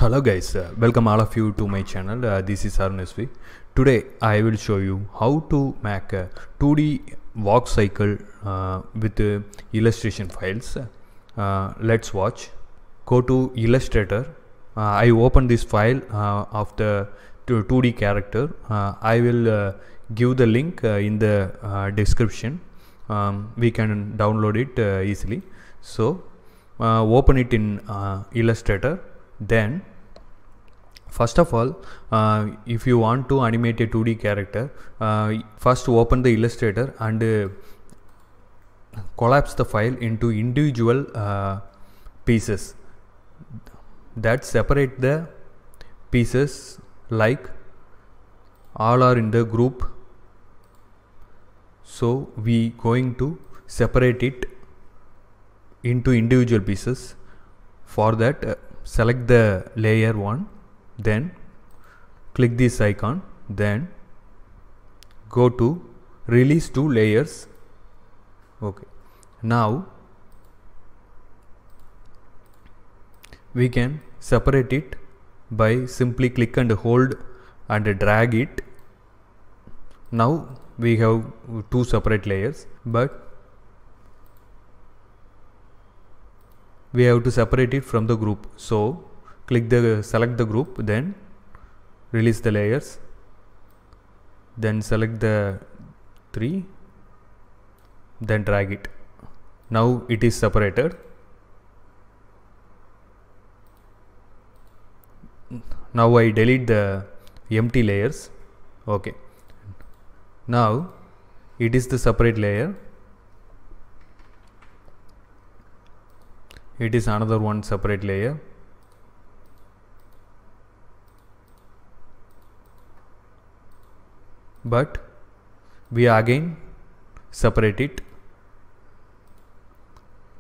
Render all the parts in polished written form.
Hello guys, welcome all of you to my channel. This is Arun SV. Today I will show you how to make a 2D walk cycle with illustration files. Let's watch. Go to Illustrator. I open this file of the 2D character. I will give the link in the description. We can download it easily. So open it in Illustrator. Then first of all, if you want to animate a 2D character, first open the Illustrator and collapse the file into individual pieces. That separate the pieces like all are in the group. So we going to separate it into individual pieces. For that, select the layer 1, then click this icon, then go to release to layers. Okay, now we can separate it by simply click and hold and drag it. Now we have two separate layers, but we have to separate it from the group. So select the group, then release the layers, then select the 3, then drag it. Now it is separated. Now I delete the empty layers. Okay, now it is the separate layer. It is another one separate layer. But we again separate it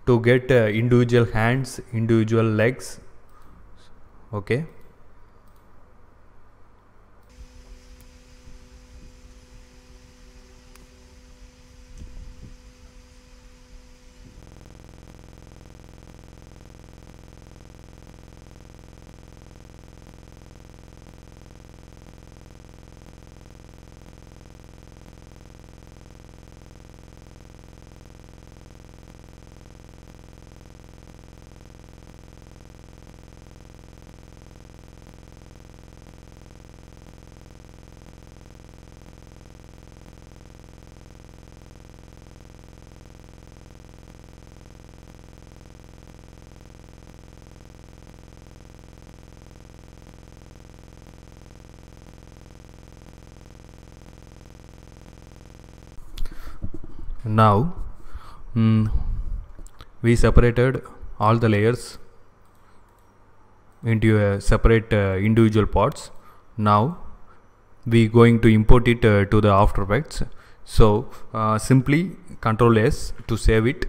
to get individual hands, individual legs. Okay. Now we separated all the layers into a separate individual parts. Now we going to import it to the After Effects. So simply Ctrl S to save it,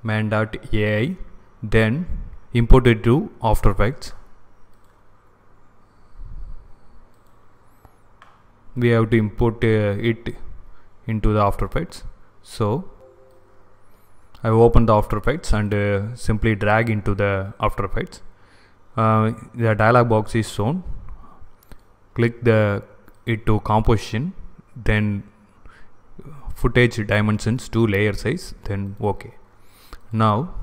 man.ai, then import it to After Effects. We have to import it into the After Effects. So I open the After Effects and simply drag into the After Effects. The dialog box is shown. Click it to composition, then footage dimensions to layer size, then OK. Now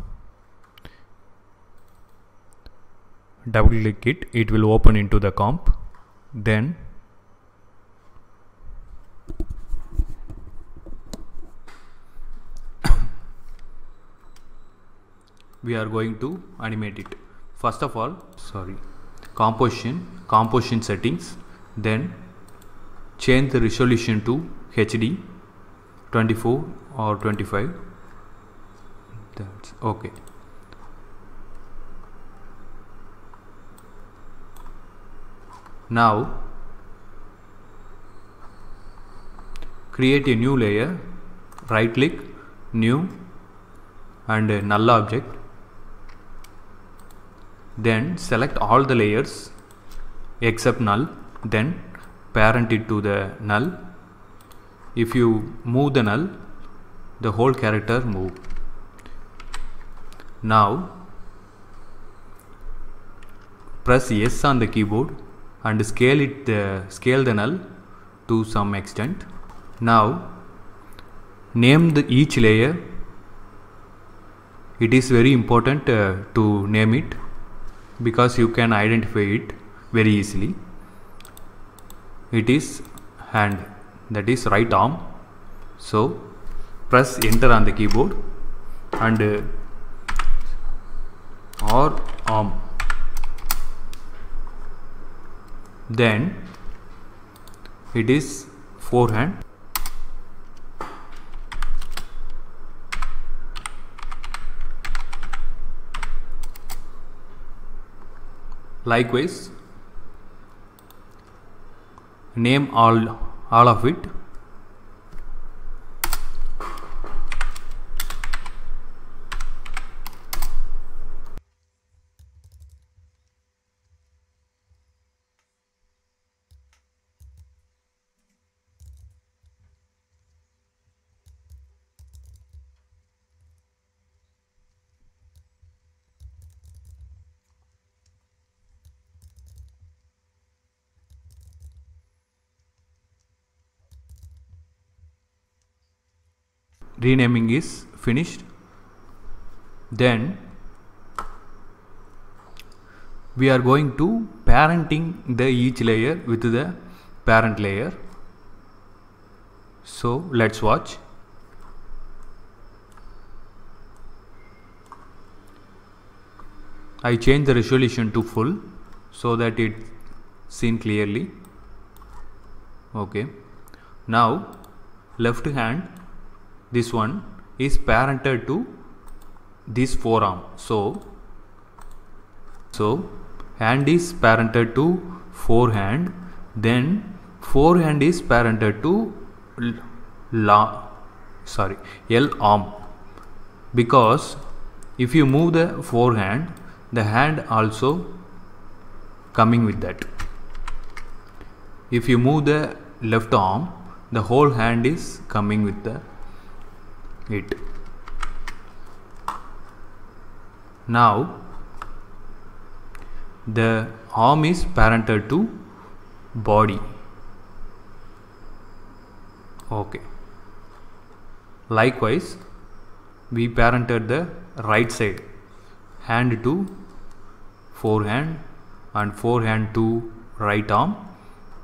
double click it, it will open into the comp. Then we are going to animate it. First of all, composition settings, then change the resolution to HD 24 or 25. That's okay. Now create a new layer, right click, new, and null object. Then select all the layers except null, then parent it to the null. If you move the null, the whole character move. Now press S on the keyboard and scale the null to some extent. Now name each layer. It is very important to name it because you can identify it very easily. It is hand, that is right arm. So press enter on the keyboard and or arm. Then it is forehand. Likewise, name all of it. Renaming is finished. Then we are going to parenting the each layer with the parent layer. So let's watch. I change the resolution to full so that it's seen clearly. Okay. Now left hand, this one is parented to this forearm. So hand is parented to forehand, then forehand is parented to L arm, because if you move the forehand, the hand also coming with that. If you move the left arm, the whole hand is coming with it. Now the arm is parented to body. Okay. Likewise, we parented the right side, hand to forehand and forehand to right arm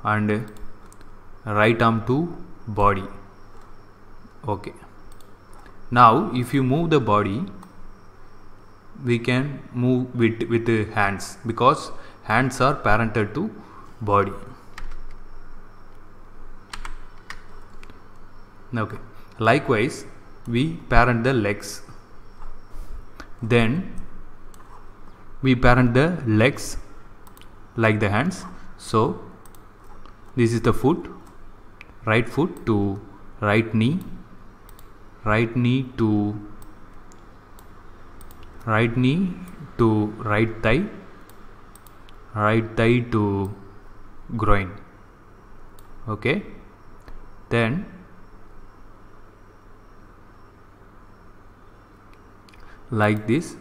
and right arm to body. Okay. Now if you move the body, we can move with the hands because hands are parented to body. Okay. Likewise, we parent the legs. Then we parent the legs like the hands. So this is the foot, right foot to right knee, right knee to right thigh, right thigh to groin. Okay. Then like this,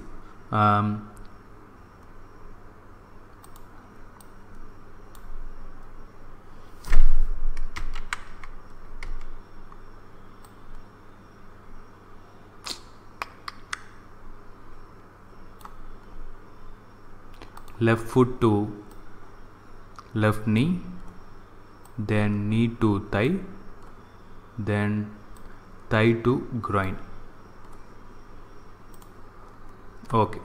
left foot to left knee, then knee to thigh, then thigh to groin. Okay.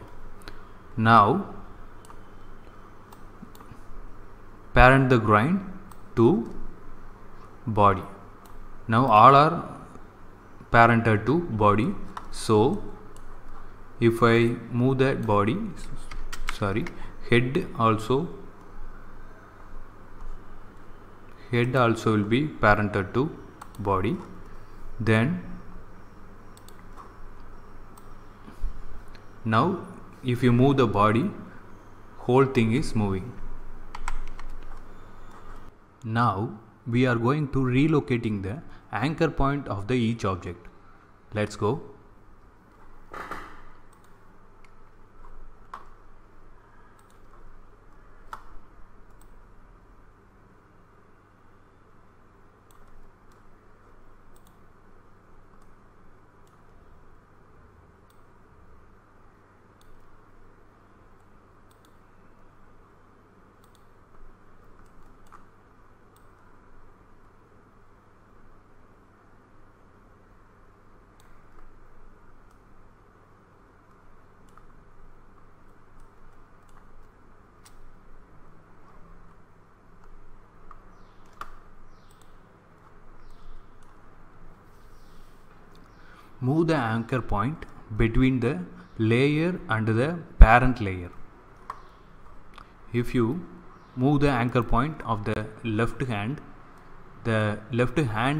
Now parent the groin to body. Now all are parented to body. So if I move that body, head also will be parented to body. Then now if you move the body, whole thing is moving. Now we are going to relocating the anchor point of the each object. Let's go. move the anchor point between the layer and the parent layer. If you move the anchor point of the left hand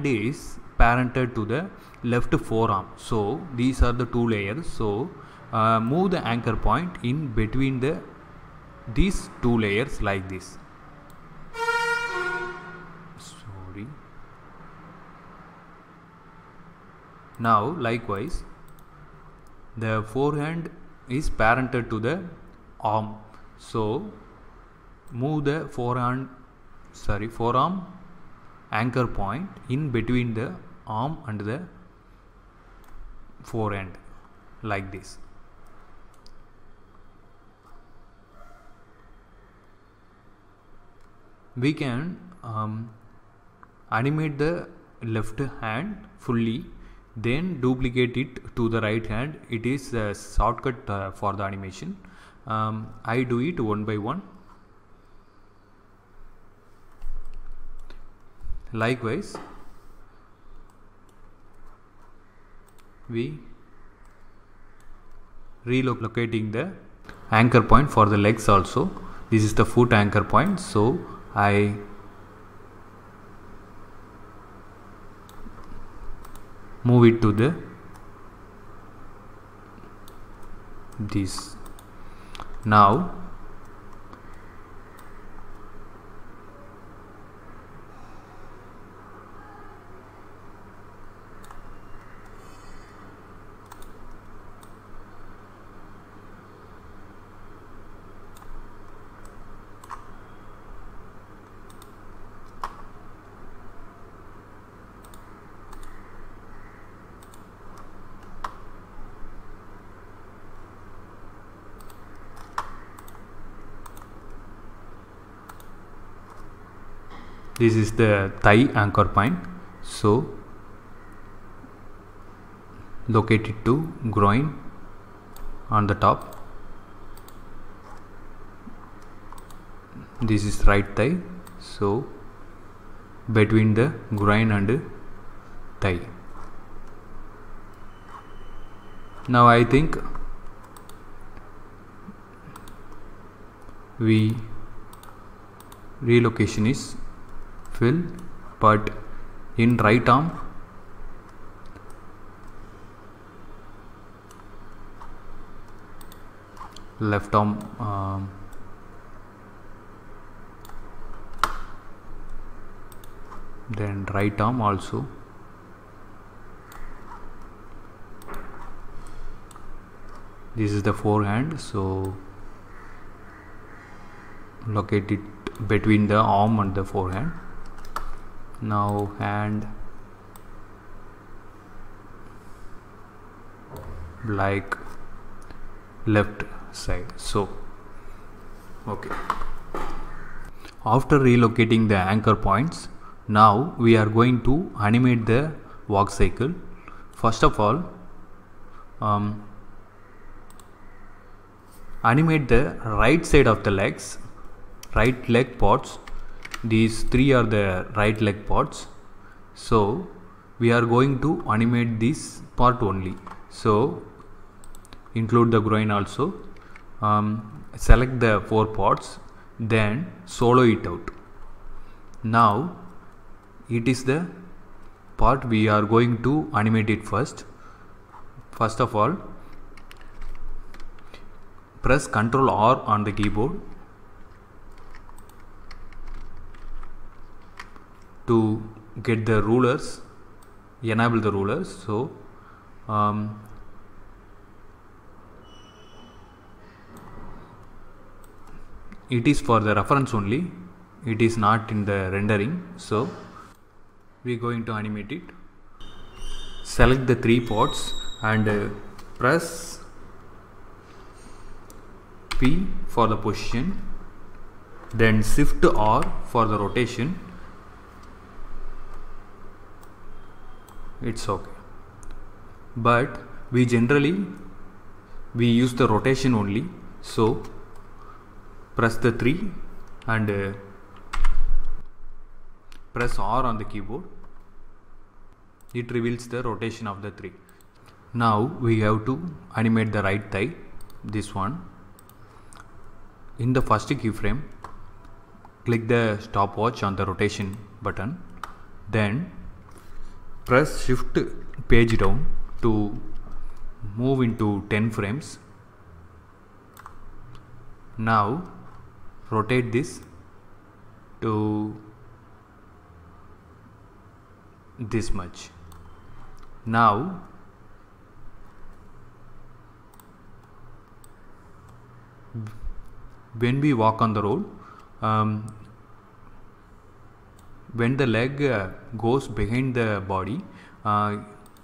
is parented to the left forearm. So these are the two layers. So move the anchor point in between these two layers like this. Sorry. Now likewise, the forehand is parented to the arm. So move the forearm anchor point in between the arm and the forehand like this. We can animate the left hand fully, then duplicate it to the right hand. It is a shortcut for the animation. I do it one by one. Likewise, we relocating the anchor point for the legs also. This is the foot anchor point, so I move it to this. Now this is the thigh anchor point, so locate it to groin on the top. This is right thigh, so between the groin and thigh. Now I think relocation is fill, but in right arm left arm then right arm also. This is the forehand, so locate it between the arm and the forehand. Now hand like left side, so okay. After relocating the anchor points, now we are going to animate the walk cycle. First of all, animate the right side of the legs, right leg parts. These three are the right leg parts, so we are going to animate this part only. So include the groin also. Select the 4 parts, then solo it out. Now it is the part we are going to animate it first. First of all, press Ctrl R on the keyboard to get the rulers, enable the rulers. So it is for the reference only, it is not in the rendering, so we are going to animate it. Select the 3 parts and press P for the position, then Shift R for the rotation. It's okay, but we generally use the rotation only, so press the 3 and press R on the keyboard. It reveals the rotation of the 3. Now we have to animate the right thigh, this one. In the first keyframe, click the stopwatch on the rotation button, then press shift page down to move into 10 frames. Now rotate this to this much. Now when we walk on the road, when the leg goes behind the body,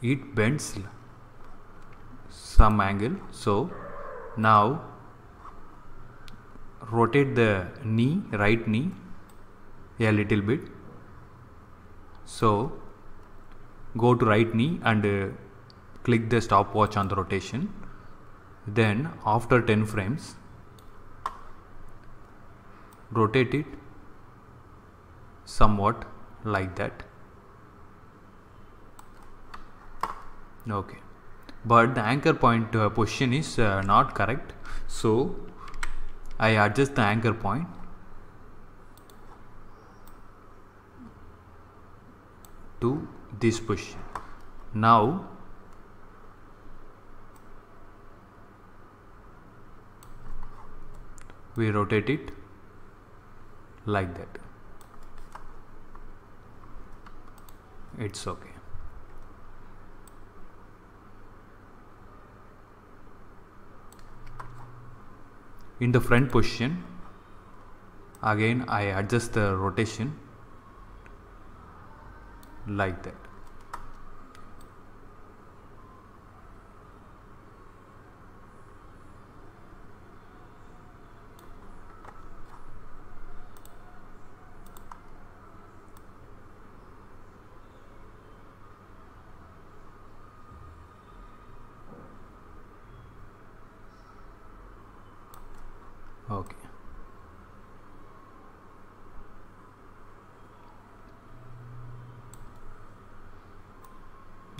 it bends some angle. So now rotate the knee, right knee, a little bit. So go to right knee and click the stopwatch on the rotation. Then after 10 frames, rotate it somewhat like that. Okay, but the anchor point position is not correct, so I adjust the anchor point to this position. Now we rotate it like that. It's okay. In the front position, again I adjust the rotation like that. Okay.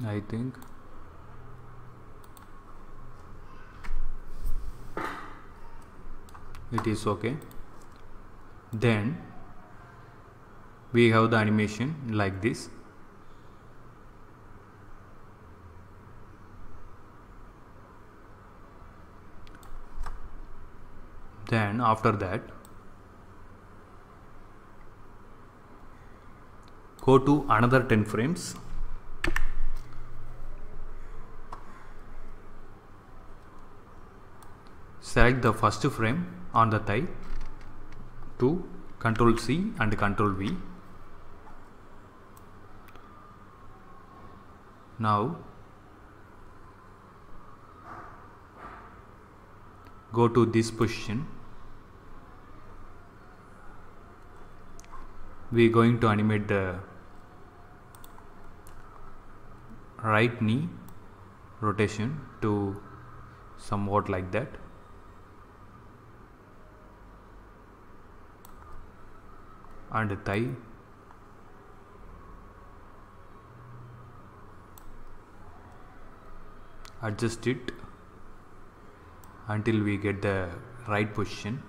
I think it is okay. Then we have the animation like this. Then after that, go to another 10 frames. Select the first frame on the thigh to Ctrl C and Ctrl V. Now go to this position. We are going to animate the right knee rotation to somewhat like that. And the thigh. Adjust it until we get the right position.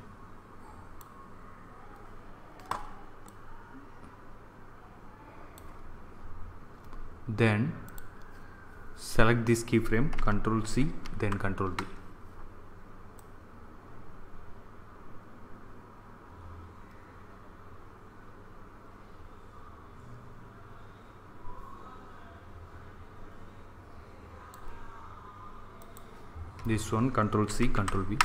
Then select this keyframe, Ctrl C, then Ctrl V. This one, Ctrl C, Ctrl V.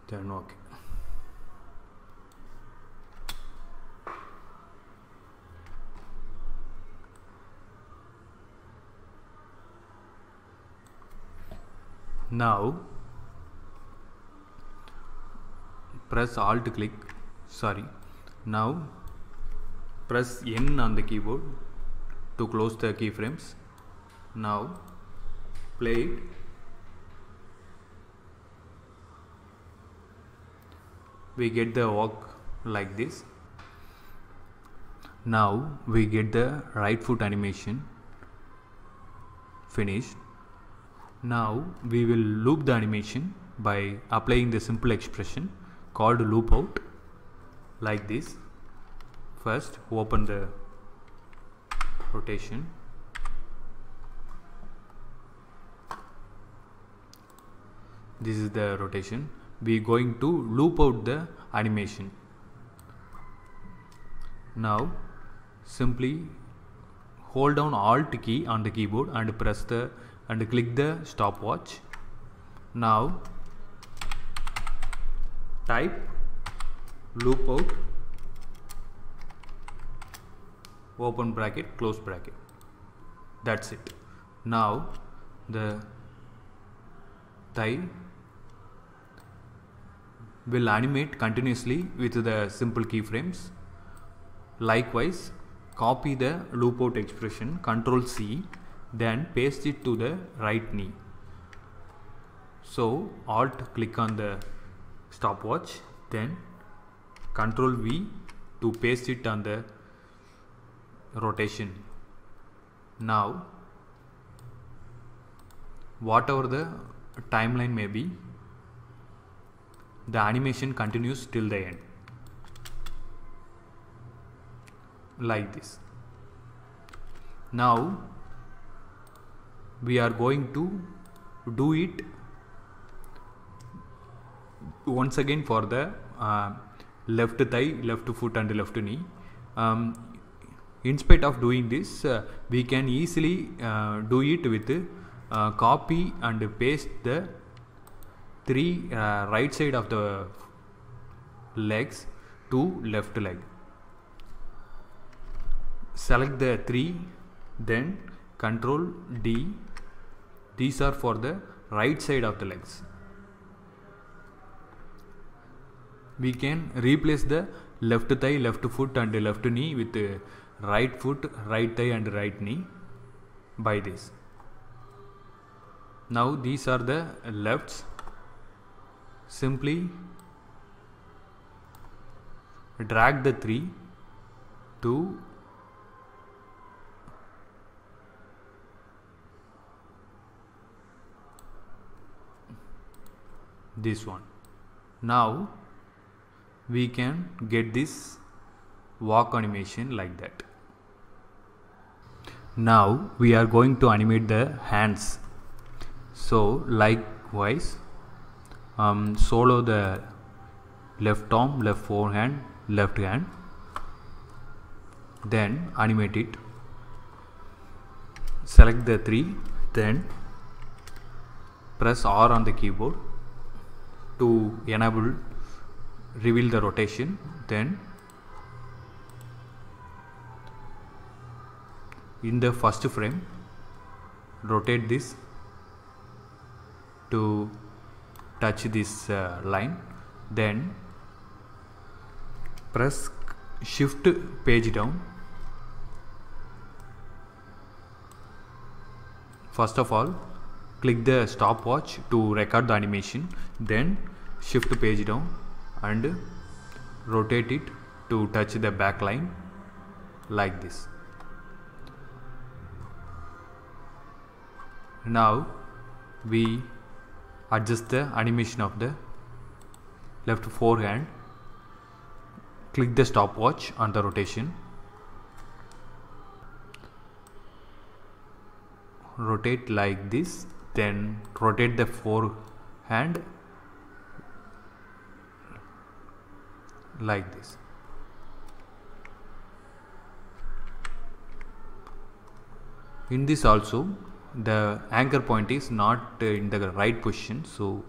Then okay. Now press Alt click, now press N on the keyboard to close the keyframes. Now play it we get the walk like this. Now we get the right foot animation finished. Now we will loop the animation by applying the simple expression called loop out like this. First open the rotation. This is the rotation. We are going to loop out the animation. Now simply hold down Alt key on the keyboard and click the stopwatch. Now type loop out open bracket close bracket. That's it. Now the thigh will animate continuously with the simple keyframes. Likewise, copy the loop out expression, Ctrl C, then paste it to the right knee. So Alt click on the stopwatch, then Ctrl V to paste it on the rotation. Now whatever the timeline may be, the animation continues till the end like this. Now we are going to do it once again for the left thigh, left foot and left knee. In spite of doing this, we can easily do it with copy and paste the three right side of the legs to left leg. Select the three, then Ctrl D. These are for the right side of the legs. We can replace the left thigh, left foot and left knee with right foot, right thigh and right knee by this. Now these are the lefts. Simply drag the three to this one. Now we can get this walk animation like that. Now we are going to animate the hands. So likewise, solo the left arm, left forehand, left hand, then animate it. Select the three, then press R on the keyboard to reveal the rotation. Then in the first frame, rotate this to touch this line, then press shift page down. First of all, click the stopwatch to record the animation, then shift page down and rotate it to touch the back line like this. Now we adjust the animation of the left forehand. Click the stopwatch on the rotation. Rotate like this, then rotate the forehand like this. In this also, the anchor point is not in the right position, so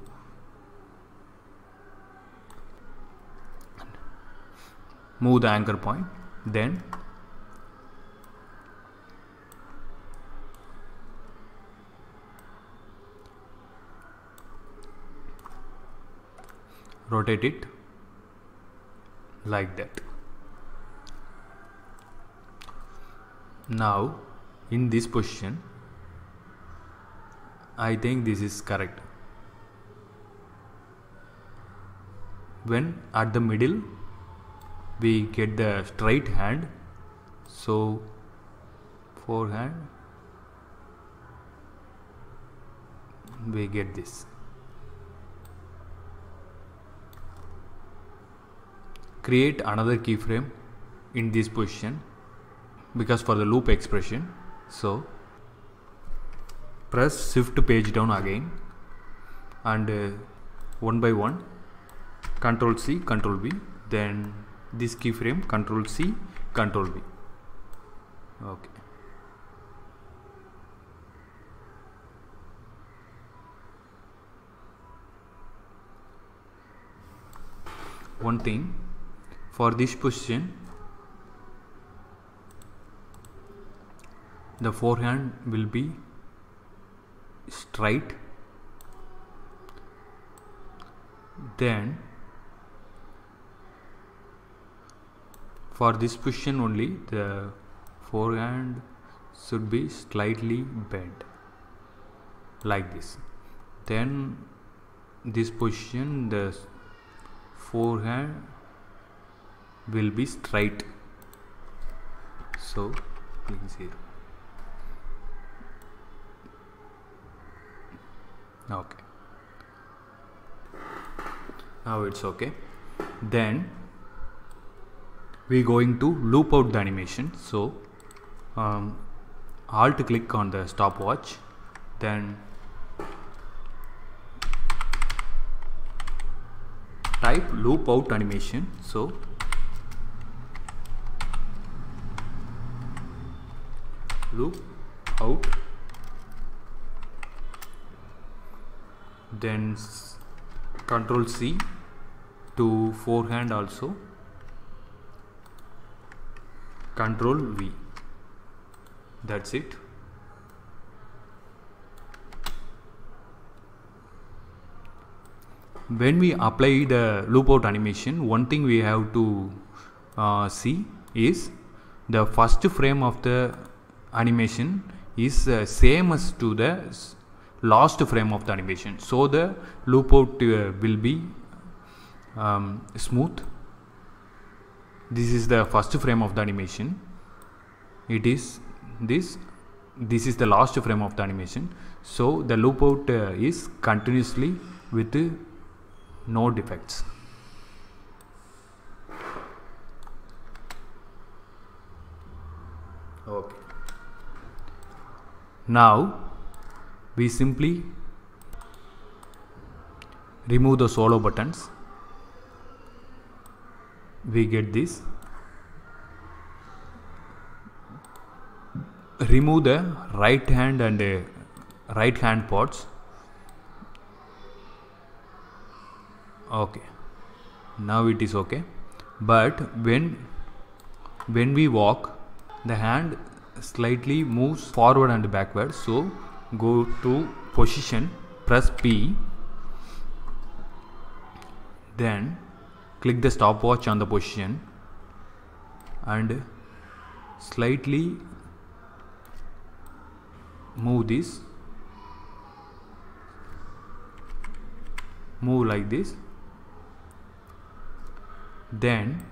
move the anchor point, then rotate it like that. Now in this position, I think this is correct. when at the middle we get the straight hand, so forehand we get this. Create another keyframe in this position because for the loop expression, so press shift page down again and one by one Ctrl C Ctrl V, then this keyframe Ctrl C Ctrl V. Okay. One thing, for this position the forehand will be straight, then for this position only the forehand should be slightly bent like this. Then this position the forehand will be straight, so click 0. Okay, now it's okay. Then we going to loop out the animation, so alt click on the stopwatch, then type loop out animation, so loop out, then Ctrl C to forehand also, Ctrl V, that's it. When we apply the loop out animation, one thing we have to see is the first frame of the animation is same as to the last frame of the animation, so the loop out will be smooth. This is the first frame of the animation, it is this is the last frame of the animation, so the loop out is continuously with no defects. Okay, now we simply remove the solo buttons, we get this. Remove the right hand and right hand pods. Okay, now it is okay, but when we walk, the hand slightly moves forward and backward, so go to position, press P, then click the stopwatch on the position and slightly move this, move like this, then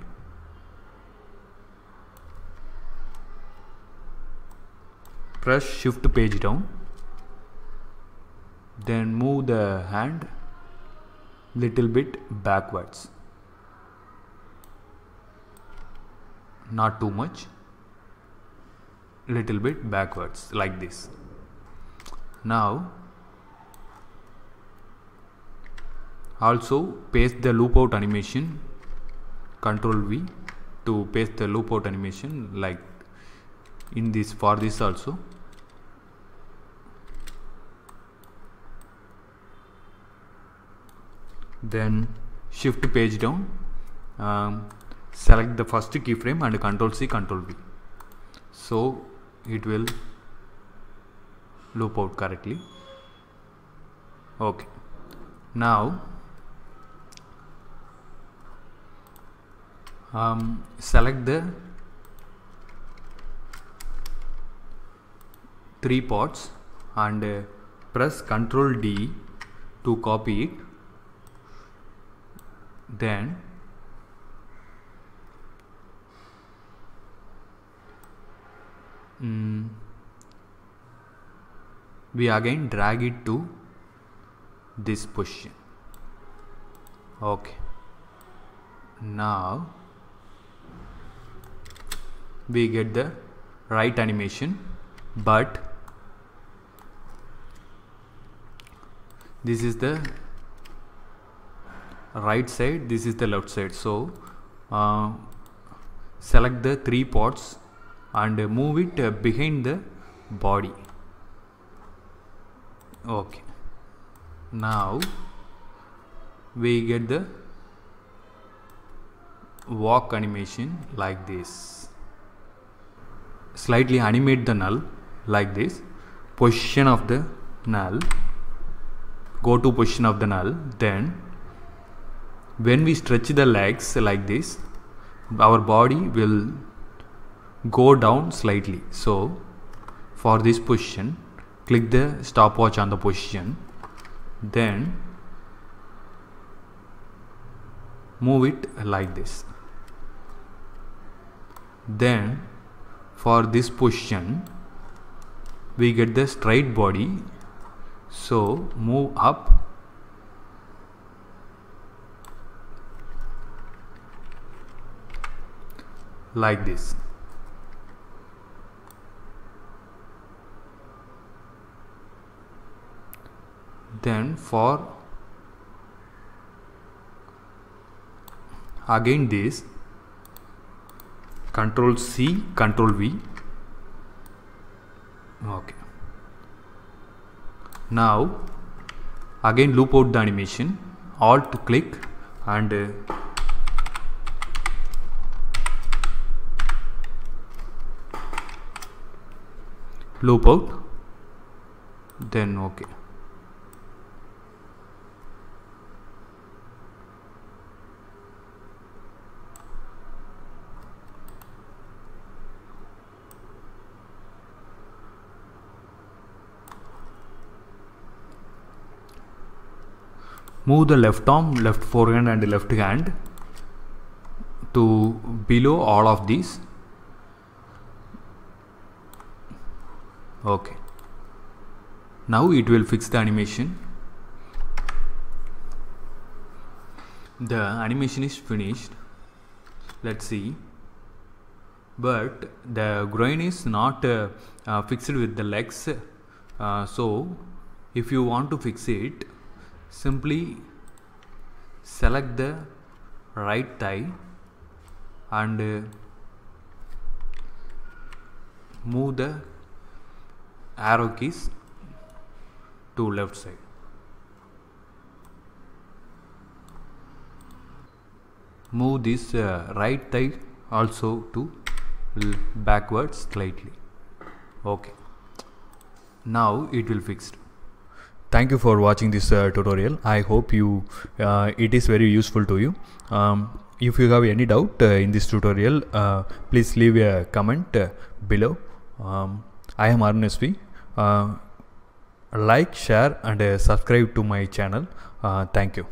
press shift page down, then move the hand little bit backwards, not too much, little bit backwards like this. Now also paste the loop out animation, Ctrl V to paste the loop out animation like in this, for this also. Then shift page down, select the first keyframe and Ctrl C Ctrl V, so it will loop out correctly. Okay, now select the 3 pods and press Ctrl D to copy it, Then we again drag it to this position. Okay, now we get the right animation, but this is the right side, this is the left side. So select the 3 parts and move it behind the body. Okay, now we get the walk animation like this. Slightly animate the null like this. Position of the null, go to position of the null. Then when we stretch the legs like this, our body will go down slightly. So for this position, click the stopwatch on the position, then move it like this. Then for this position we get the straight body, so move up like this. Then for again this, Control C, Control V. Okay, now again loop out the animation, Alt click and loop out, then okay. Move the left arm, left forehand and left hand to below all of these. Okay, now it will fix the animation. The animation is finished. Let's see. But the groin is not fixed with the legs. So if you want to fix it, simply select the right thigh and move the arrow keys to left side. Move this right thigh also to backwards slightly. Okay, now it will fixed. Thank you for watching this tutorial. I hope you it is very useful to you. If you have any doubt in this tutorial, please leave a comment below. I am Arun SV. Like, share and subscribe to my channel. Thank you.